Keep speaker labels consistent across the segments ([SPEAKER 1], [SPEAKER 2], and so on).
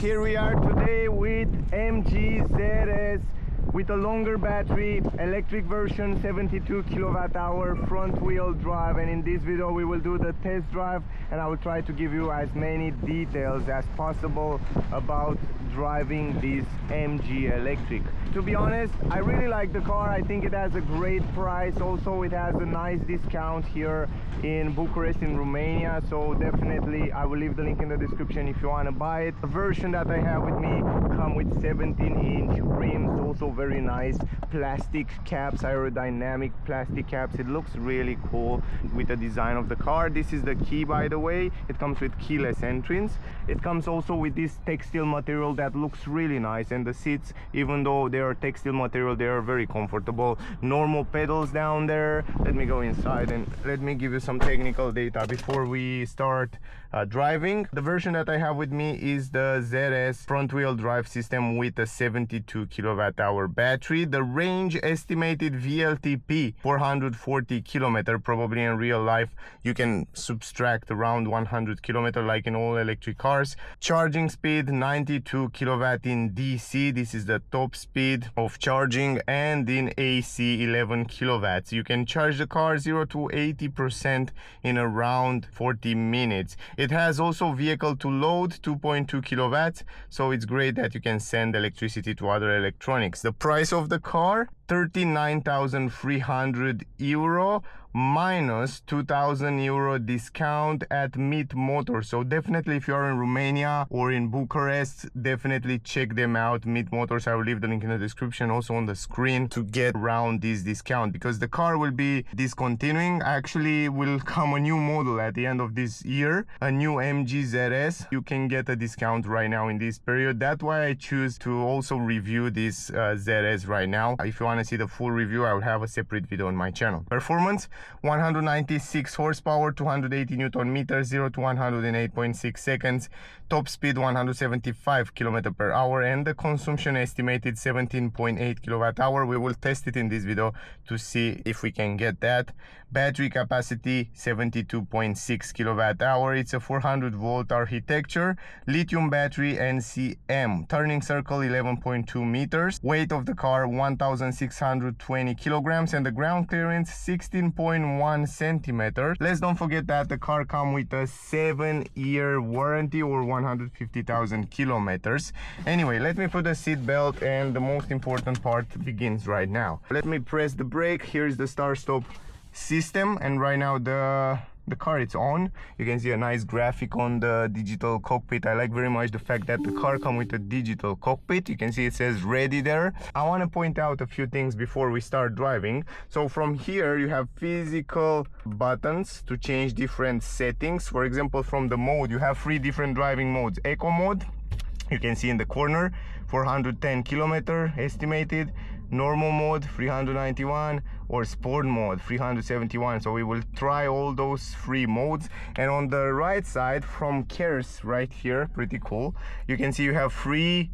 [SPEAKER 1] Here we are today with MG ZS with a longer battery, electric version, 72 kilowatt hour, front wheel drive, and in this video we will do the test drive and I will try to give you as many details as possible about driving this MG electric. To be honest, I really like the car. I think it has a great price. Also, it has a nice discount here in Bucharest in Romania, so definitely I will leave the link in the description if you want to buy it. The version that I have with me come with 17-inch rims, also very nice plastic caps, aerodynamic plastic caps. It looks really cool with the design of the car. This is the key, by the way. It comes with keyless entrance. It comes also with this textile material that looks really nice, and the seats, even though they are textile material, they are very comfortable. Normal pedals down there. Let me go inside and let me give you some technical data before we start driving. The version that I have with me is the ZS front wheel drive system with a 72 kilowatt hour battery. The range estimated WLTP 440 kilometer. Probably in real life you can subtract around 100 kilometer like in all electric cars. Charging speed 92 kilowatt in DC. This is the top speed of charging, and in AC 11 kilowatts. You can charge the car 0 to 80% in around 40 minutes. It has also vehicle to load 2.2 kilowatts, so it's great that you can send electricity to other electronics. The price of the car, 39,300 euro minus 2,000 euro discount at Meet Motors. So definitely if you are in Romania or in Bucharest, definitely check them out, Meet Motors. I will leave the link in the description, also on the screen, to get around this discount, because the car will be discontinuing. Actually will come a new model at the end of this year, a new MG ZS. You can get a discount right now in this period. That's why I choose to also review this ZS right now. If you want to see the full review, I will have a separate video on my channel. Performance, 196 horsepower, 280 newton meters, 0 to 108.6 seconds. Top speed 175 km per hour, and the consumption estimated 17.8 kilowatt hour. We will test it in this video to see if we can get that. Battery capacity 72.6 kilowatt hour. It's a 400 volt architecture, lithium battery, NCM. Turning circle 11.2 meters. Weight of the car 1620 kilograms, and the ground clearance 16.1 centimeters. Let's don't forget that the car comes with a 7-year warranty or 150,000 kilometers. Anyway, let me put the seat belt, and the most important part begins right now. Let me press the brake. Here's the start stop system, and right now the car is on. You can see a nice graphic on the digital cockpit. I like very much the fact that the car comes with a digital cockpit. You can see it says ready there. I want to point out a few things before we start driving. So from here you have physical buttons to change different settings. For example, from the mode, you have 3 different driving modes. Eco mode, you can see in the corner, 410 kilometer estimated. Normal mode 391, or sport mode 371. So we will try all those 3 modes. And on the right side, from Cares right here, pretty cool, you can see you have 3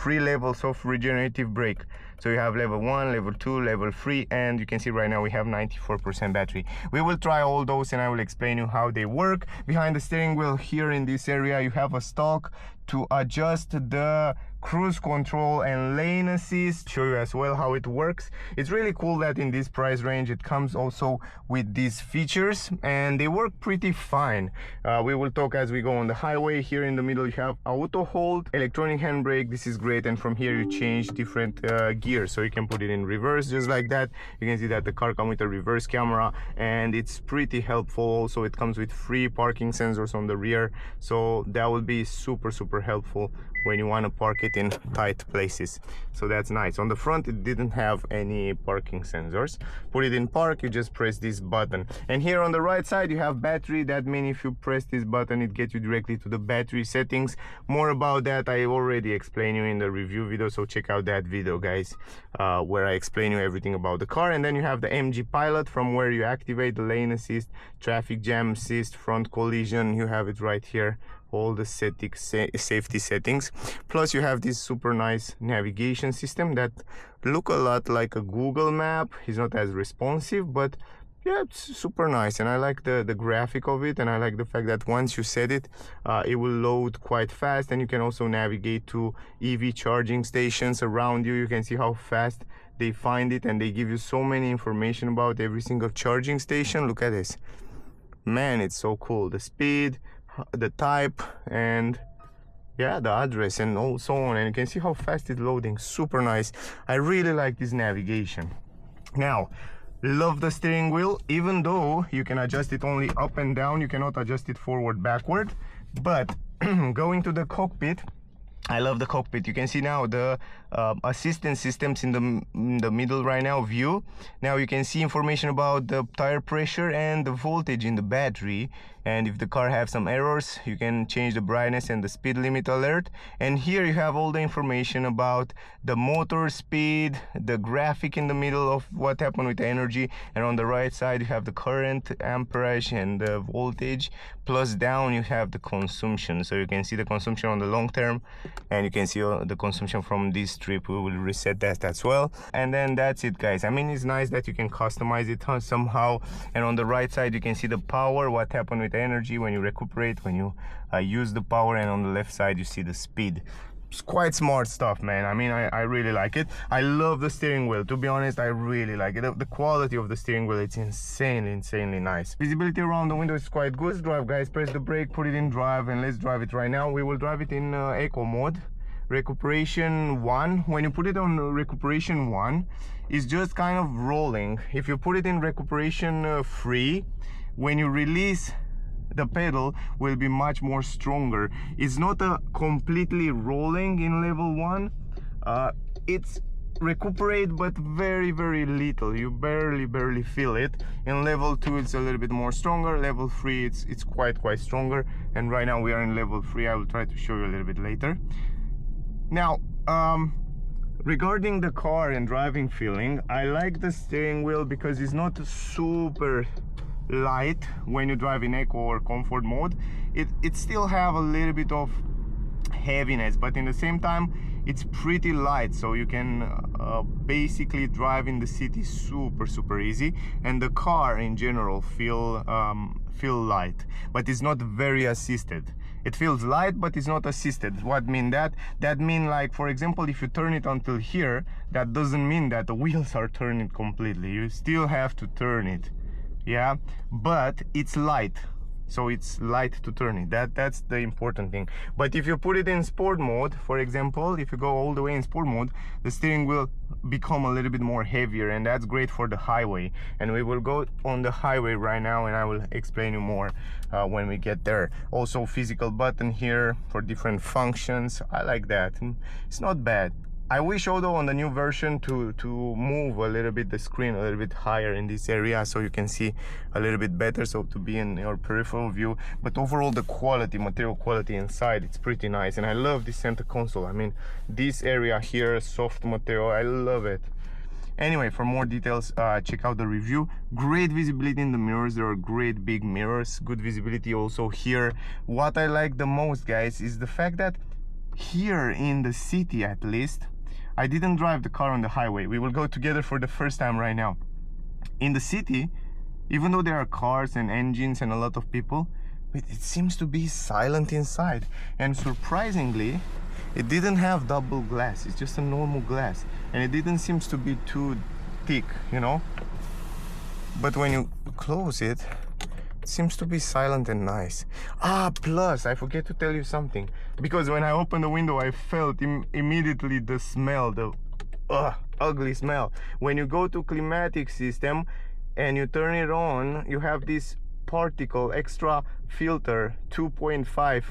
[SPEAKER 1] levels of regenerative brake. So you have level 1, level 2, level 3, and you can see right now we have 94% battery. We will try all those and I will explain you how they work. Behind the steering wheel here in this area you have a stalk to adjust the cruise control and lane assist. Show you as well how it works. It's really cool that in this price range it comes also with these features, and they work pretty fine. We will talk as we go on the highway. Here in the middle you have auto hold, electronic handbrake. This is great, and from here you change different gears, so you can put it in reverse just like that. You can see that the car comes with a reverse camera, and it's pretty helpful. Also it comes with 3 parking sensors on the rear, so that will be super helpful when you want to park it in tight places. So that's nice. On the front it didn't have any parking sensors. Put it in park, you just press this button. And here on the right side you have battery. That means if you press this button it gets you directly to the battery settings. More about that I already explained you in the review video, so check out that video, guys, where I explain you everything about the car. And then you have the MG Pilot, from where you activate the lane assist, traffic jam assist, front collision. You have it right here, all the safety settings. Plus you have this super nice navigation system that look a lot like a Google map. It's not as responsive, but yeah, it's super nice, and I like the graphic of it, and I like the fact that once you set it, it will load quite fast, and you can also navigate to EV charging stations around you. You can see how fast they find it, and they give you so many information about every single charging station. Look at this, man, it's so cool. The speed, the type, and yeah, the address, and all so on. And you can see how fast it's loading. Super nice. I really like this navigation. Now, love the steering wheel, even though you can adjust it only up and down, you cannot adjust it forward backward. But going to the cockpit, I love the cockpit. You can see now the assistance systems in the middle right now view. Now you can see information about the tire pressure and the voltage in the battery, and if the car has some errors, you can change the brightness and the speed limit alert. And here you have all the information about the motor speed, the graphic in the middle of what happened with the energy, and on the right side you have the current, amperage, and the voltage. Plus down you have the consumption, so you can see the consumption on the long term, and you can see the consumption from this trip. We will reset that as well. And then that's it, guys. I mean, it's nice that you can customize it somehow. And on the right side you can see the power, what happened with the energy when you recuperate, when you use the power, and on the left side you see the speed. It's quite smart stuff, man. I mean, I really like it. I love the steering wheel, to be honest. I really like it. The quality of the steering wheel, it's insanely nice. Visibility around the window is quite good. Let's drive, guys. Press the brake, put it in drive, and let's drive it right now. We will drive it in eco mode, recuperation 1. When you put it on recuperation 1, it's just kind of rolling. If you put it in recuperation 3, when you release, the pedal will be much more stronger. It's not a completely rolling in level 1. It's recuperate, but very little. You barely feel it. In level 2 it's a little bit more stronger. Level 3 it's quite stronger, and right now we are in level 3. I will try to show you a little bit later. Now, regarding the car and driving feeling, I like the steering wheel because it's not super light when you drive in eco or comfort mode. It still have a little bit of heaviness, but in the same time it's pretty light, so you can basically drive in the city super easy, and the car in general feel light, but it's not very assisted. It feels light, but it's not assisted. What mean that? That mean, like, for example, if you turn it until here, that doesn't mean that the wheels are turning completely. You still have to turn it, yeah, but it's light, so it's light to turn it. That's the important thing. But if you put it in sport mode, for example, if you go all the way in sport mode, the steering will become a little bit more heavier, and that's great for the highway. And we will go on the highway right now, and I will explain you more when we get there. Also, physical button here for different functions. I like that. It's not bad. I wish, although, on the new version to move a little bit the screen a little bit higher in this area, so you can see a little bit better, so to be in your peripheral view. But overall, the quality, material quality inside, it's pretty nice, and I love this center console. I mean, this area here, soft material, I love it. Anyway, for more details, check out the review. Great visibility in the mirrors. There are great big mirrors, good visibility also here. What I like the most, guys, is the fact that here in the city, at least, I didn't drive the car on the highway. We will go together for the first time right now. In the city, even though there are cars and engines and a lot of people, but it seems to be silent inside. And surprisingly, it didn't have double glass. It's just a normal glass, and it didn't seem to be too thick, you know. But when you close it, it seems to be silent and nice. Plus I forget to tell you something, because when I opened the window, I felt immediately the smell, the ugly smell. When you go to climatic system and you turn it on, you have this particle extra filter, 2.5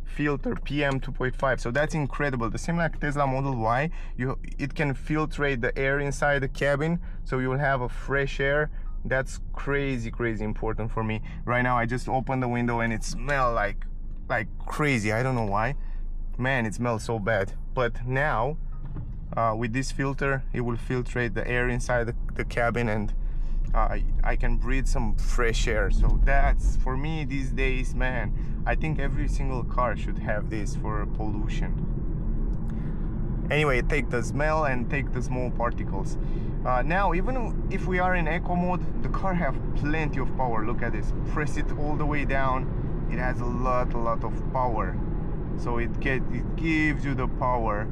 [SPEAKER 1] filter, PM 2.5. so that's incredible. The same like Tesla Model Y, it can filtrate the air inside the cabin, so you will have a fresh air. That's crazy important for me. Right now I just opened the window and it smells like crazy. I don't know why, man, it smells so bad. But now with this filter, it will filtrate the air inside the cabin, and I can breathe some fresh air. So that's, for me these days, man, I think every single car should have this for pollution. Anyway, take the smell and take the small particles. Now, even if we are in eco mode, the car have plenty of power. Look at this. Press it all the way down. It has a lot of power. So it gives you the power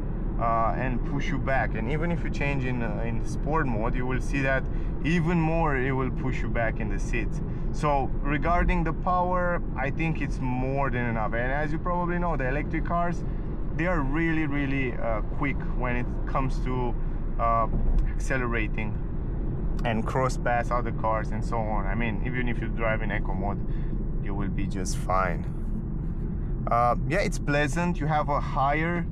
[SPEAKER 1] and push you back. And even if you change in sport mode, you will see that even more it will push you back in the seat. So regarding the power, I think it's more than enough. And as you probably know, the electric cars, they are really quick when it comes to accelerating and cross pass other cars and so on. I mean, even if you drive in eco mode, you will be just fine. Yeah, it's pleasant. You have a higher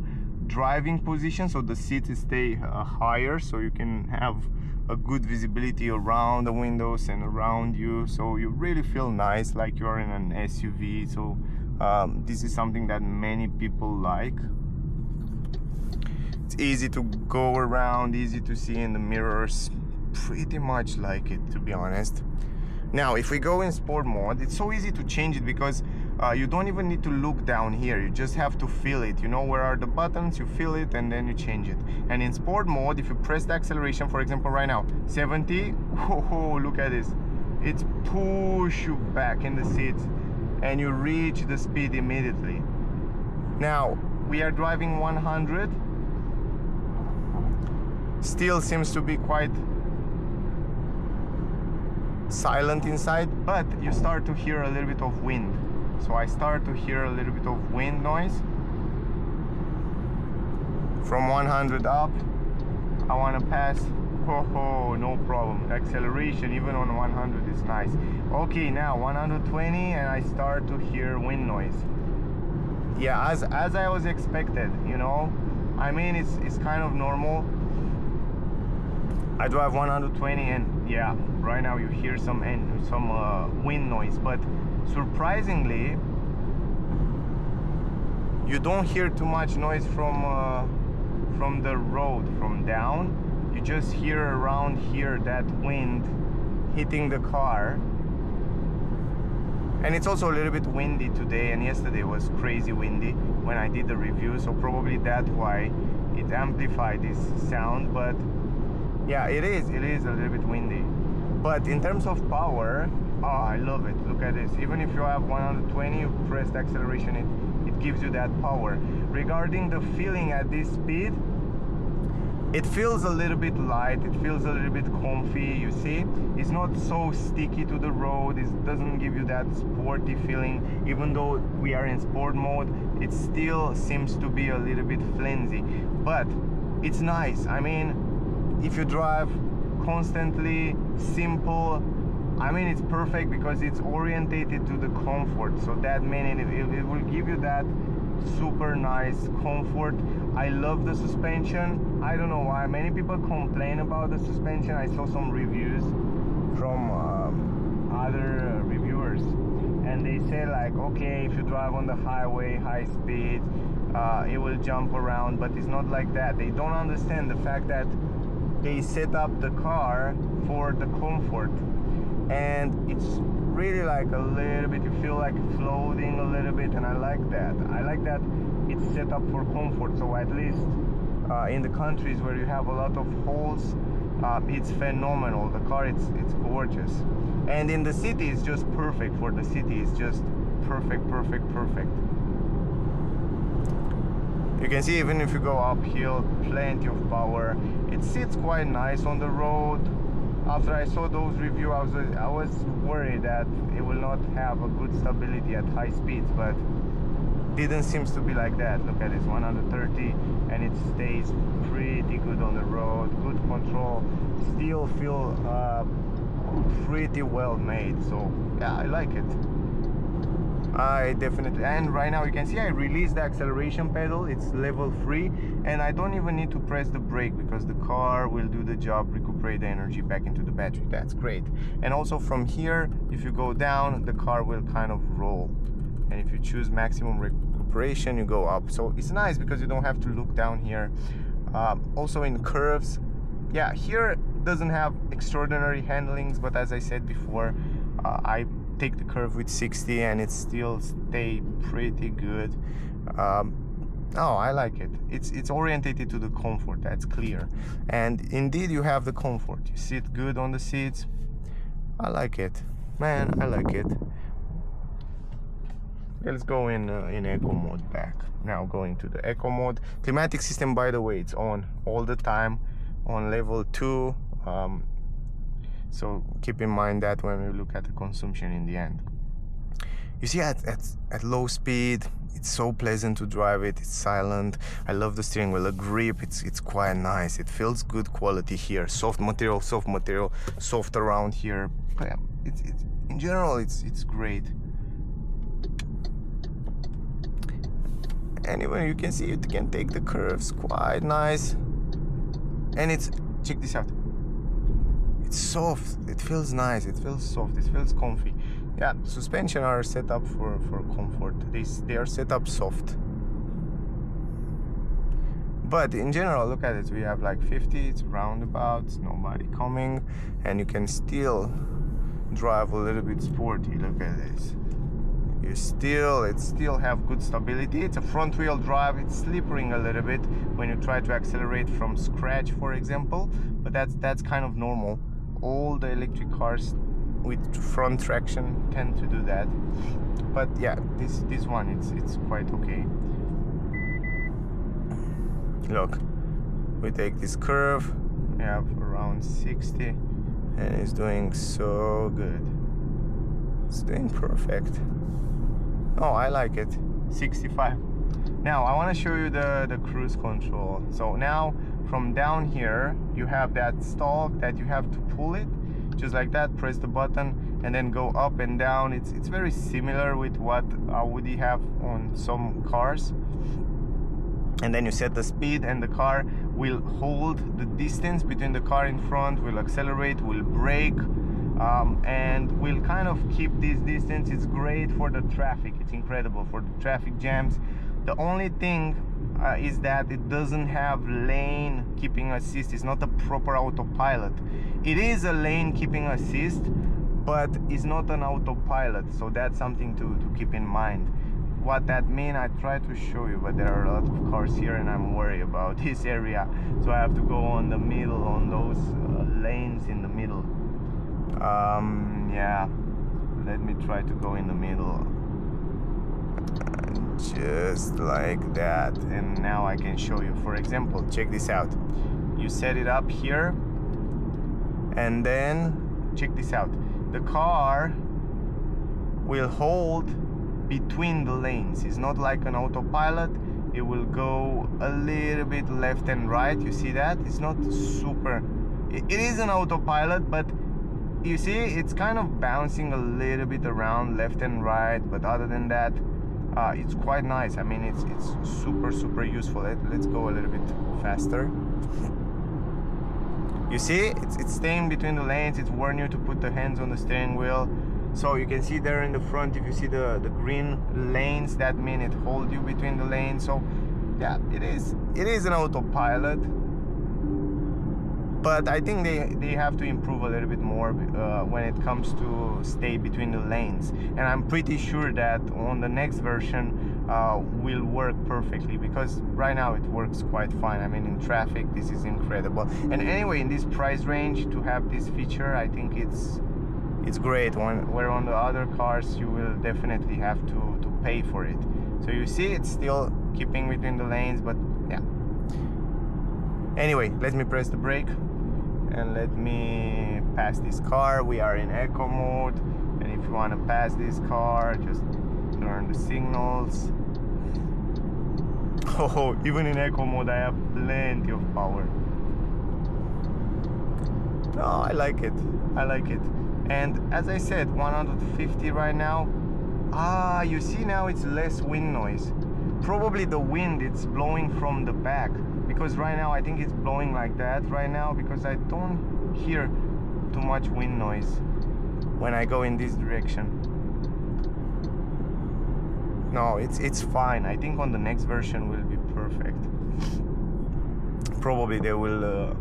[SPEAKER 1] driving position, so the seats stay higher, so you can have a good visibility around the windows and around you, so you really feel nice, like you're in an SUV. So this is something that many people like. It's easy to go around, easy to see in the mirrors. Pretty much like it, to be honest. Now, if we go in sport mode, it's so easy to change it because you don't even need to look down here. You just have to feel it. You know where are the buttons, you feel it, and then you change it. And in sport mode, if you press the acceleration, for example, right now, 70, whoa, look at this. It's push you back in the seat and you reach the speed immediately. Now, we are driving 100. Still seems to be quite silent inside, but you start to hear a little bit of wind. So I start to hear a little bit of wind noise. From 100 up, I want to pass. Oh, no problem. Acceleration even on 100 is nice. Okay, now 120 and I start to hear wind noise. Yeah, as I was expected, you know. I mean, it's kind of normal. I drive 120 and yeah, right now you hear some wind noise, but surprisingly you don't hear too much noise from the road, from down. You just hear around here that wind hitting the car. And it's also a little bit windy today, and yesterday was crazy windy when I did the review, so probably that's why it amplified this sound. But yeah, it is a little bit windy. But in terms of power, oh, I love it. Look at this. Even if you have 120, you press the acceleration, it gives you that power. Regarding the feeling at this speed, it feels a little bit light, it feels a little bit comfy, you see? It's not so sticky to the road, it doesn't give you that sporty feeling. Even though we are in sport mode, it still seems to be a little bit flimsy. But it's nice. I mean, if you drive constantly, simple, I mean, it's perfect because it's orientated to the comfort. So that meaning it will give you that super nice comfort. I love the suspension. I don't know why many people complain about the suspension. I saw some reviews from other reviewers, and they say like, okay, if you drive on the highway, high speed, it will jump around, but it's not like that. They don't understand the fact that they set up the car for the comfort, and it's really like a little bit, you feel like floating a little bit, and I like that. I like that it's set up for comfort. So at least in the countries where you have a lot of holes, it's phenomenal. The car, it's gorgeous. And in the city, it's just perfect. For the city, it's just perfect. You can see even if you go uphill, plenty of power. It sits quite nice on the road. After I saw those reviews, I was worried that it will not have a good stability at high speeds, but didn't seem to be like that. Look at this, 130, and it stays pretty good on the road. Good control. Still feel pretty well made. So yeah, I like it. I definitely, and right now you can see I released the acceleration pedal. It's level 3, and I don't even need to press the brake because the car will do the job, recuperate the energy back into the battery. That's great. And also from here, if you go down, the car will kind of roll, and if you choose maximum recuperation, you go up. So it's nice because you don't have to look down here. Also in curves, yeah, here doesn't have extraordinary handlings, but as I said before, I take the curve with 60 and it still stay pretty good. Oh, I like it. It's orientated to the comfort, that's clear. And indeed you have the comfort. You sit good on the seats. I like it. Man, I like it. Let's go in eco mode back. Now going to the eco mode. Climatic system, by the way, it's on all the time on level 2. So keep in mind that when we look at the consumption in the end. You see, at low speed, it's so pleasant to drive it. It's silent. I love the steering wheel. The grip, it's quite nice. It feels good quality here. Soft material, soft around here. But yeah, it's in general, it's great. And even you can see it can take the curves quite nice. And check this out. It's soft. It feels nice. It feels soft. It feels comfy. Yeah, suspension are set up for comfort. They are set up soft. But in general, look at it. We have like 50. It's roundabouts. Nobody coming, and you can still drive a little bit sporty. Look at this. It still have good stability. It's a front wheel drive. It's slippering a little bit when you try to accelerate from scratch, for example, but that's kind of normal. All the electric cars with front traction tend to do that. But yeah, this one it's quite okay. Look, we take this curve, we have around 60, and it's doing so good. It's doing perfect. Oh, I like it. 65. Now I want to show you the cruise control. So now from down here you have that stalk that you have to pull it just like that, press the button and then go up and down. It's very similar with what Audi have on some cars. And then you set the speed and the car will hold the distance between the car in front, will accelerate, will brake, and will kind of keep this distance. It's great for the traffic. It's incredible for the traffic jams. The only thing is that it doesn't have lane keeping assist. It's not a proper autopilot. It is a lane keeping assist, but it's not an autopilot, so that's something to keep in mind. What that means, I try to show you, but there are a lot of cars here and I'm worried about this area, so I have to go on the middle, on those lanes in the middle. Yeah, let me try to go in the middle, just like that, and now I can show you. For example, check this out. You set it up here, and then check this out. The car will hold between the lanes. It's not like an autopilot. It will go a little bit left and right. You see that? It's not super. It is an autopilot, but you see it's kind of bouncing a little bit around left and right. But other than that, it's quite nice. I mean, it's super useful. Let's go a little bit faster. You see, it's staying between the lanes. It's warning you to put the hands on the steering wheel. So you can see there in the front, if you see the green lanes, that means it holds you between the lanes. So yeah, it is an autopilot, but I think they have to improve a little bit more when it comes to stay between the lanes. And I'm pretty sure that on the next version will work perfectly, because right now it works quite fine. I mean, in traffic, this is incredible. And anyway, in this price range to have this feature, I think it's great. Where on the other cars you will definitely have to pay for it. So you see, it's still keeping between the lanes, but yeah. Anyway, let me press the brake and let me pass this car. We are in eco mode, and if you want to pass this car, just turn the signals. Oh, even in eco mode I have plenty of power. No, I like it. And as I said, 150 right now. You see now it's less wind noise. Probably the wind, it's blowing from the back, because right now I think it's blowing like that right now, because I don't hear too much wind noise when I go in this direction. No, it's fine. I think on the next version will be perfect. Probably they will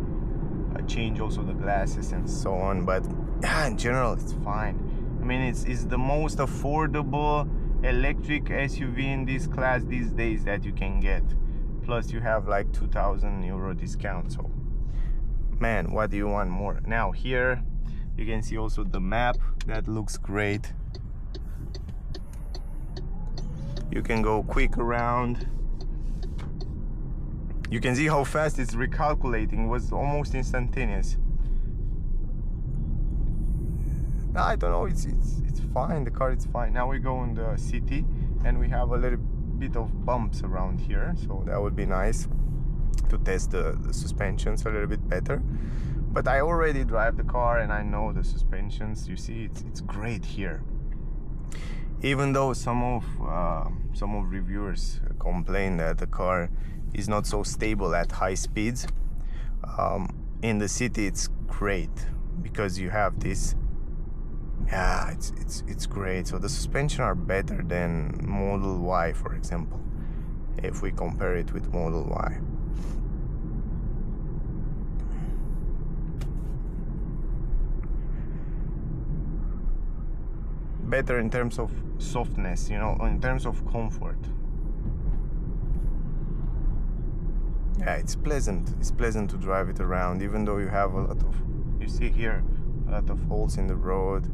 [SPEAKER 1] change also the glasses and so on, but yeah, in general it's fine. I mean, it's the most affordable electric SUV in this class these days that you can get. plus you have like 2,000 euro discount. So man, what do you want more? Now here you can see also the map. That looks great. You can go quick around. You can see how fast it's recalculating. It was almost instantaneous. I don't know, it's fine. The car is fine. Now we go in the city and we have a little bit of bumps around here, so that would be nice to test the suspensions a little bit better. But I already drive the car and I know the suspensions. You see, it's great here. Even though some of reviewers complain that the car is not so stable at high speeds, in the city it's great because you have this. Yeah, it's great. So the suspension are better than Model Y, for example, if we compare it with Model Y. Better in terms of softness, you know, in terms of comfort. Yeah, it's pleasant. It's pleasant to drive it around, even though you have a lot of, you see here, a lot of holes in the road.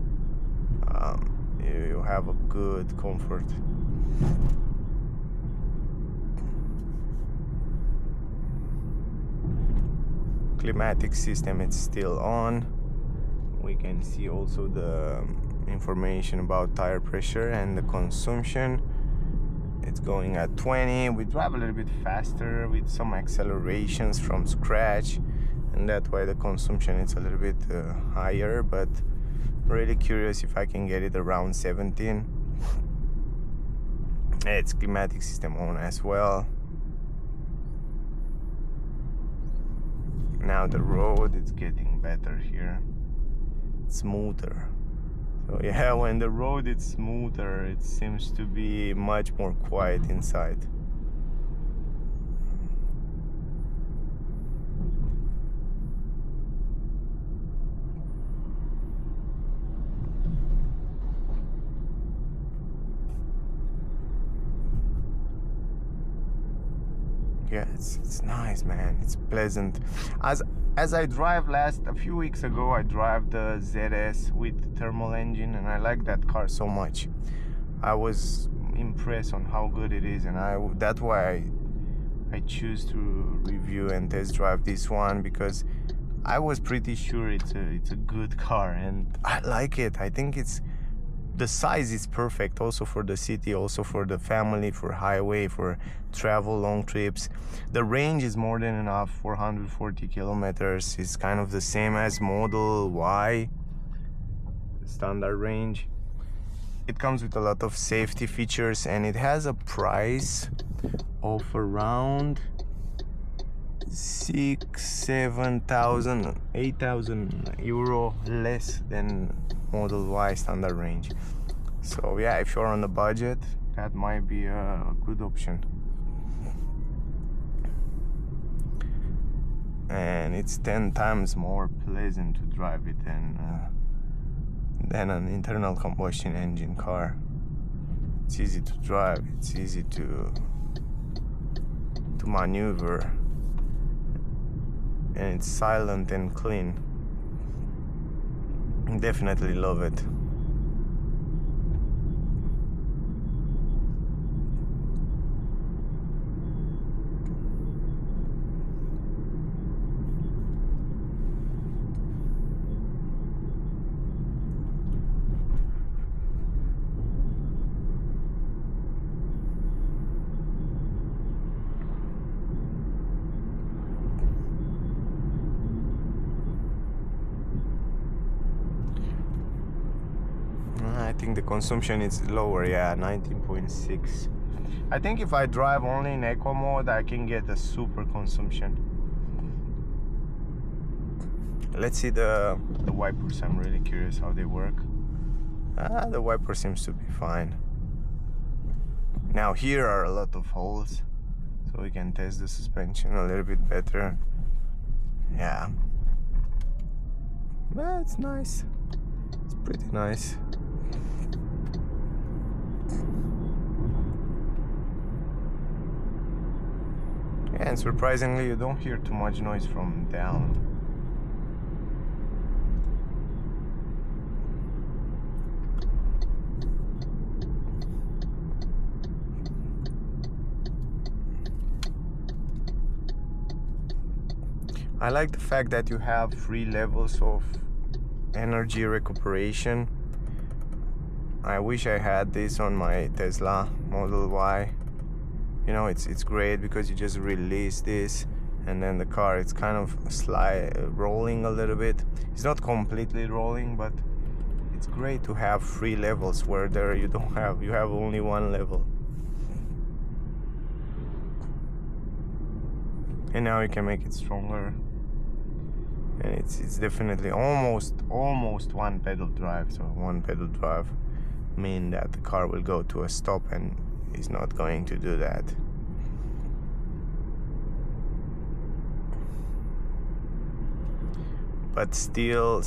[SPEAKER 1] You have a good comfort. Climatic system, it's still on. We can see also the information about tire pressure and the consumption. It's going at 20. We drive a little bit faster with some accelerations from scratch, and that's why the consumption is a little bit higher, but really curious if I can get it around 17. It's climatic system on as well. Now the road, it's getting better here, smoother. So yeah, when the road is smoother, it seems to be much more quiet inside. Yeah, it's nice, man. It's pleasant. As I drive a few weeks ago, I drive the ZS with thermal engine, and I like that car so much. I was impressed on how good it is, and that's why I choose to review and test drive this one, because I was pretty sure it's a good car, and I like it. I think the size is perfect, also for the city, also for the family, for highway, for travel, long trips. The range is more than enough, 440 kilometers. It's kind of the same as Model Y, standard range. It comes with a lot of safety features, and it has a price of around 6,000, 8,000 euro less than Model Y standard range. So yeah, if you're on the budget, that might be a good option. And it's 10 times more pleasant to drive it than an internal combustion engine car. It's easy to drive, it's easy to maneuver, and it's silent and clean. Definitely love it. I think the consumption is lower, yeah, 19.6. I think if I drive only in eco mode, I can get a super consumption. Let's see the wipers. I'm really curious how they work. The wiper seems to be fine. Now here are a lot of holes, so we can test the suspension a little bit better. Yeah, it's nice. It's pretty nice. and surprisingly you don't hear too much noise from down. I like the fact that you have 3 levels of energy recuperation. I wish I had this on my Tesla Model Y. You know, it's great because you just release this and then the car, it's kind of rolling a little bit. It's not completely rolling, but it's great to have 3 levels where there you have only 1 level. And now you can make it stronger. And it's definitely almost 1 pedal drive. So 1 pedal drive mean that the car will go to a stop, and it's not going to do that. But still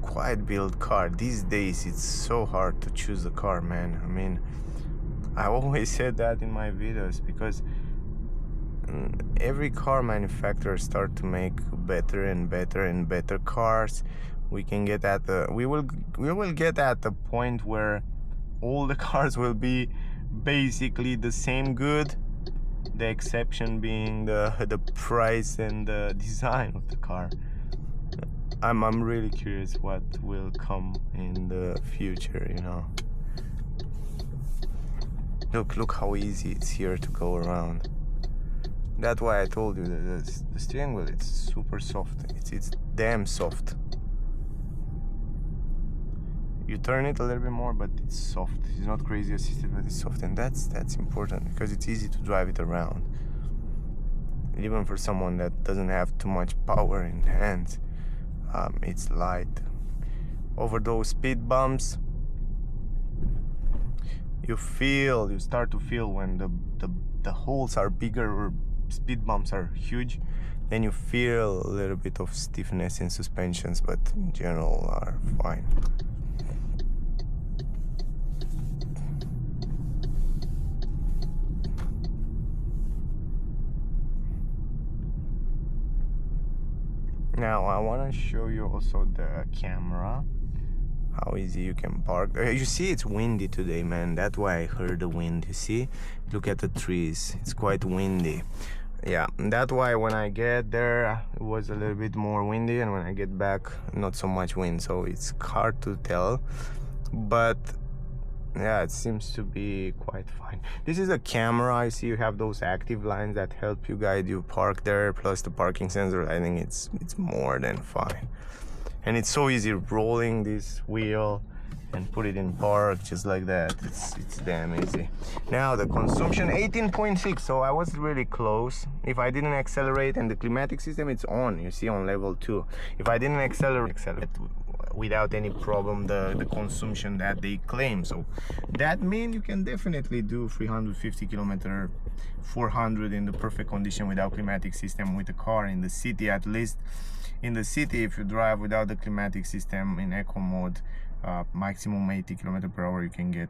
[SPEAKER 1] quite built car. These days it's so hard to choose a car, man. I mean, I always said that in my videos, because every car manufacturer start to make better and better cars. We can get at we will get at the point where all the cars will be basically the same good, the exception being the price and the design of the car. I'm really curious what will come in the future, you know. Look how easy it's here to go around. That's why I told you that the steering wheel, it's super soft. It's damn soft. You turn it a little bit more, but it's soft. It's not crazy assisted, but it's soft, and that's important because it's easy to drive it around. Even for someone that doesn't have too much power in the hands, it's light. Over those speed bumps, you start to feel when the holes are bigger or speed bumps are huge, then you feel a little bit of stiffness in suspensions, but in general are fine. Now I want to show you also the camera, how easy you can park. You see, it's windy today, man. That's why I heard the wind. You see, look at the trees, it's quite windy. Yeah, that's why when I get there it was a little bit more windy, and when I get back not so much wind, so it's hard to tell, but yeah, it seems to be quite fine. This is a camera. I see you have those active lines that help you guide you park there, plus the parking sensor. I think it's more than fine, and it's so easy rolling this wheel and put it in park just like that. It's damn easy. Now the consumption 18.6, so I was really close. If I didn't accelerate, and the climatic system, it's on, you see, on level 2. If I didn't accelerate without any problem the consumption that they claim, so that means you can definitely do 350 kilometer, 400 in the perfect condition without climatic system with a car in the city. At least in the city, if you drive without the climatic system in eco mode, maximum 80 km/h you can get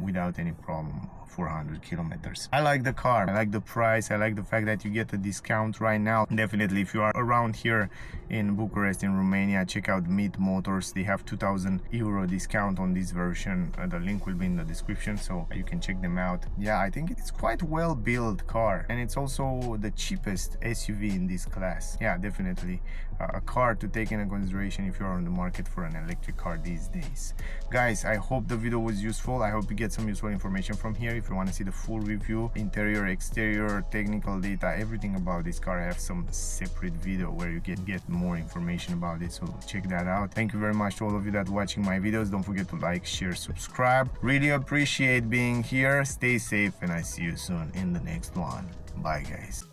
[SPEAKER 1] without any problem 400 kilometers. I like the car, I like the price, I like the fact that you get a discount right now. Definitely, if you are around here in Bucharest, in Romania, check out Meet Motors. They have 2,000 euro discount on this version. The link will be in the description, so you can check them out. Yeah, I think it's quite well built car, and it's also the cheapest SUV in this class. Yeah, definitely a car to take into consideration if you're on the market for an electric car these days. Guys, I hope the video was useful. I hope you get some useful information from here. If you want to see the full review, interior, exterior, technical data, everything about this car, I have some separate video where you can get more information about it, so check that out. Thank you very much to all of you that watching my videos. Don't forget to like, share, subscribe. Really appreciate being here. Stay safe, and I see you soon in the next one. Bye guys.